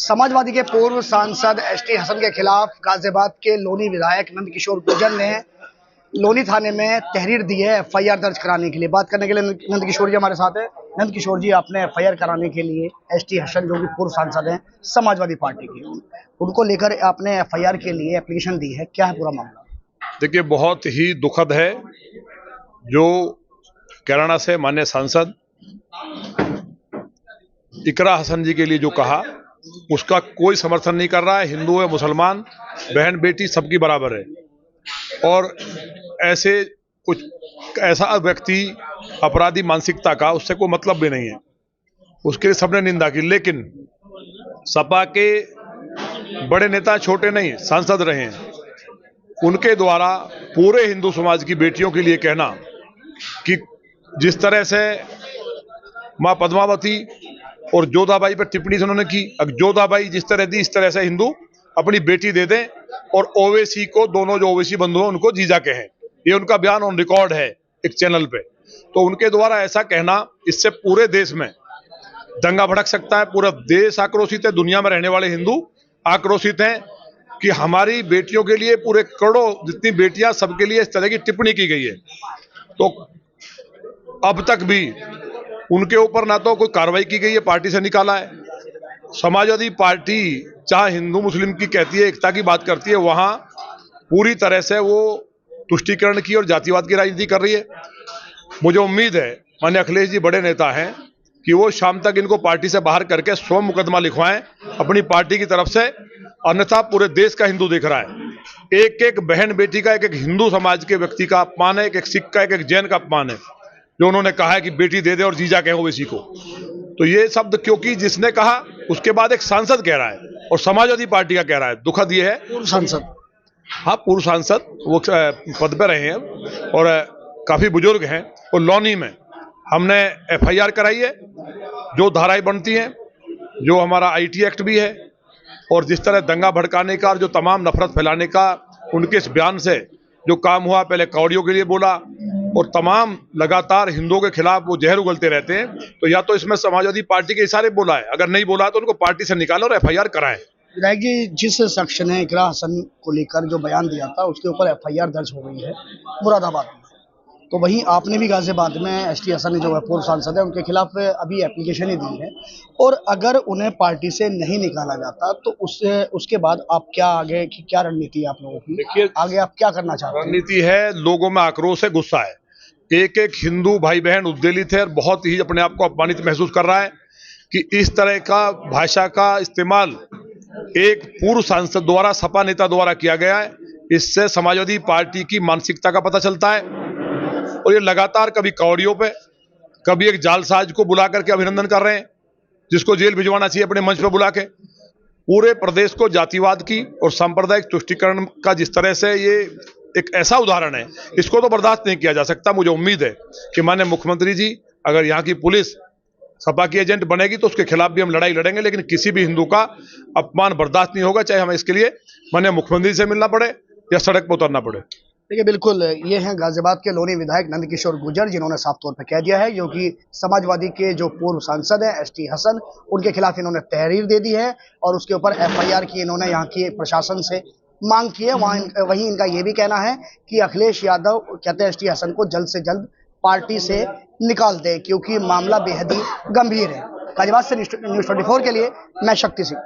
समाजवादी के पूर्व सांसद एसटी हसन के खिलाफ गाजियाबाद के लोनी विधायक नंदकिशोर गुर्जर ने लोनी थाने में तहरीर दी है एफआईआर दर्ज कराने के लिए। बात करने के लिए नंदकिशोर जी हमारे साथ है। नंदकिशोर जी, आपने एफआईआर कराने के लिए एसटी हसन जो कि पूर्व सांसद हैं समाजवादी पार्टी के, उनको लेकर आपने एफआईआर के लिए एप्लीकेशन दी है, क्या है पूरा मामला? देखिए, बहुत ही दुखद है जो कैराना से माननीय सांसद इकरा हसन जी के लिए जो कहा, उसका कोई समर्थन नहीं कर रहा है। हिंदू है, मुसलमान, बहन बेटी सबकी बराबर है। और ऐसे ऐसा व्यक्ति अपराधी मानसिकता का, उससे कोई मतलब भी नहीं है, उसके लिए सबने निंदा की। लेकिन सपा के बड़े नेता, छोटे नहीं, सांसद रहे हैं, उनके द्वारा पूरे हिंदू समाज की बेटियों के लिए कहना कि जिस तरह से मां पद्मावती और जोधाबाई पर टिप्पणी उन्होंने की, अब जोधाबाई जिस तरह दी, इस तरह से हिंदू अपनी बेटी दे दें और ओवैसी को, दोनों जो ओवैसी बंधु हैं उनको जीजा कहें। ये उनका बयान ऑन रिकॉर्ड है एक चैनल पे। तो उनके द्वारा ऐसा कहना, इससे पूरे देश में दंगा भड़क सकता है। पूरा देश आक्रोशित है, दुनिया में रहने वाले हिंदू आक्रोशित हैं कि हमारी बेटियों के लिए, पूरे करोड़ों जितनी बेटियां, सबके लिए इस तरह की टिप्पणी की गई है। तो अब तक भी उनके ऊपर ना तो कोई कार्रवाई की गई है, पार्टी से निकाला है। समाजवादी पार्टी चाहे हिंदू मुस्लिम की कहती है, एकता की बात करती है, वहां पूरी तरह से वो तुष्टीकरण की और जातिवाद की राजनीति कर रही है। मुझे उम्मीद है माननीय अखिलेश जी बड़े नेता हैं कि वो शाम तक इनको पार्टी से बाहर करके स्वयं मुकदमा लिखवाएं अपनी पार्टी की तरफ से, अन्यथा पूरे देश का हिंदू देख रहा है। एक एक बहन बेटी का, एक एक हिंदू समाज के व्यक्ति का अपमान है, एक एक सिख का, एक एक जैन का अपमान है, जो उन्होंने कहा है कि बेटी दे दे और जीजा कहे ओवैसी को। तो ये शब्द क्योंकि जिसने कहा, उसके बाद एक सांसद कह रहा है और समाजवादी पार्टी का कह रहा है। दुखद ये है। पूर्व सांसद, हाँ, पूर्व सांसद, वो पद पे रहे हैं और काफी बुजुर्ग हैं। और लौनी में हमने एफआईआर कराई है, जो धाराएं बनती हैं, जो हमारा आईटी एक्ट भी है, और जिस तरह दंगा भड़काने का और जो तमाम नफरत फैलाने का उनके इस बयान से जो काम हुआ, पहले कौड़ियों के लिए बोला और तमाम लगातार हिंदुओं के खिलाफ वो जहर उगलते रहते हैं। तो या तो इसमें समाजवादी पार्टी के इशारे बोला है, अगर नहीं बोला है तो उनको पार्टी से निकालो और एफआईआर कराएं। विधायक जी, जिस शख्स ने इकरा हसन को लेकर जो बयान दिया था, उसके ऊपर एफआईआर दर्ज हो गई है मुरादाबाद में, तो वहीं आपने भी गाजियाबाद में एसटी हसन जो है पूर्व सांसद है, उनके खिलाफ अभी एप्लीकेशन ही दी है। और अगर उन्हें पार्टी से नहीं निकाला जाता तो उसके बाद आप क्या आगे की क्या रणनीति है आप लोगों की? देखिए, आगे आप क्या करना चाहते हैं? रणनीति है, लोगों में आक्रोश है, गुस्सा है। एक एक हिंदू भाई बहन उद्वेलित है और बहुत ही अपने आप को अपमानित महसूस कर रहा है कि इस तरह का भाषा का इस्तेमाल एक पूर्व सांसद द्वारा, सपा नेता द्वारा किया गया है। इससे समाजवादी पार्टी की मानसिकता का पता चलता है। और ये लगातार कभी कौड़ियों पे, कभी एक जालसाज को बुला करके अभिनंदन कर रहे हैं, जिसको जेल भिजवाना चाहिए अपने मंच पर बुला के। पूरे प्रदेश को जातिवाद की और सांप्रदायिक तुष्टीकरण का जिस तरह से ये एक ऐसा उदाहरण है, इसको तो बर्दाश्त नहीं किया जा सकता। मुझे उम्मीद है कि माननीय मुख्यमंत्री जी, अगर यहाँ की पुलिस सपा की एजेंट बनेगी तो उसके खिलाफ भी हम लड़ाई लड़ेंगे, लेकिन किसी भी हिंदू का अपमान बर्दाश्त नहीं होगा, चाहे हमें इसके लिए माननीय मुख्यमंत्री से मिलना पड़े या सड़क पर उतरना पड़े। देखिए, बिल्कुल ये हैं गाजियाबाद के लोनी विधायक नंदकिशोर गुर्जर, जिन्होंने साफ तौर पर कह दिया है, जो कि समाजवादी के जो पूर्व सांसद हैं एसटी हसन, उनके खिलाफ इन्होंने तहरीर दे दी है और उसके ऊपर एफआईआर की इन्होंने यहाँ की प्रशासन से मांग की है। वहीं इनका ये भी कहना है कि अखिलेश यादव कहते हैं एसटी हसन को जल्द से जल्द पार्टी से निकाल दें, क्योंकि मामला बेहद ही गंभीर है। गाजियाबाद से न्यूज़ 24 के लिए मैं शक्ति सिंह।